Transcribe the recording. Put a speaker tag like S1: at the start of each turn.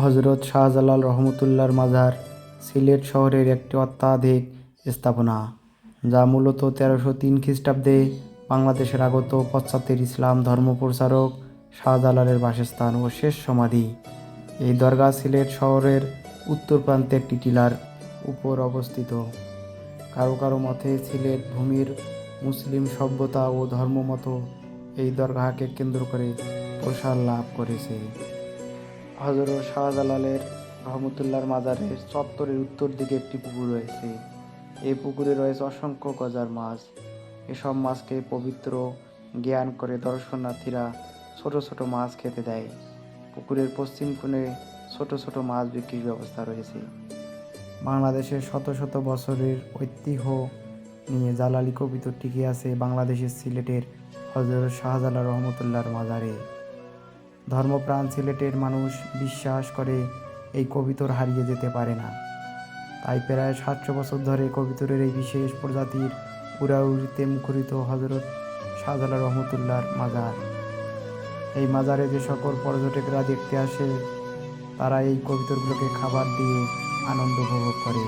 S1: হজরত শাহজালাল রহমতুল্লাহর মাজার সিলেট শহরের একটি অত্যাধুনিক স্থাপনা, যা মূলত 1303 খ্রিস্টাব্দে বাংলাদেশের আগত পাশ্চাত্যের ইসলাম ধর্মপ্রচারক শাহজালালের বাসস্থান ও শেষ সমাধি। এই দরগা সিলেট শহরের উত্তর প্রান্তে একটি টিলার উপর অবস্থিত। কারো কারো মতে সিলেট ভূমির মুসলিম সভ্যতা ও ধর্মমত এই দরগাহকে কেন্দ্র করে প্রসার লাভ করেছে। হজরত শাহজালালের রহমতুল্লাহর মাজারের চত্বরের উত্তর দিকে একটি পুকুর রয়েছে। এই পুকুরে রয়েছে অসংখ্য গজার মাছ। এসব মাছকে পবিত্র জ্ঞান করে দর্শনার্থীরা ছোট ছোট মাছ খেতে দেয়। পুকুরের পশ্চিম কোণে ছোট ছোট মাছ বিক্রির ব্যবস্থা রয়েছে। বাংলাদেশের শত শত বছরের ঐতিহ্য নিয়ে জালালি কবিতর টিকে আছে বাংলাদেশের সিলেটের হজরত শাহজালাল রহমতুল্লাহর মাজারে। ধর্মপ্রাণ সিলেটের মানুষ বিশ্বাস করে এই কবিতর হারিয়ে যেতে পারে না। তাই প্রায় 700 বছর ধরে কবিতরের এই বিশেষ প্রজাতির উড়াউড়িতে মুখরিত হজরত শাহজালাল রহমতুল্লাহর মাজার। এই মাজারে যে সকল পর্যটকরা দেখতে আসে, তারা এই কবিতরগুলোকে খাবার দিয়ে আনন্দ উপভোগ করে।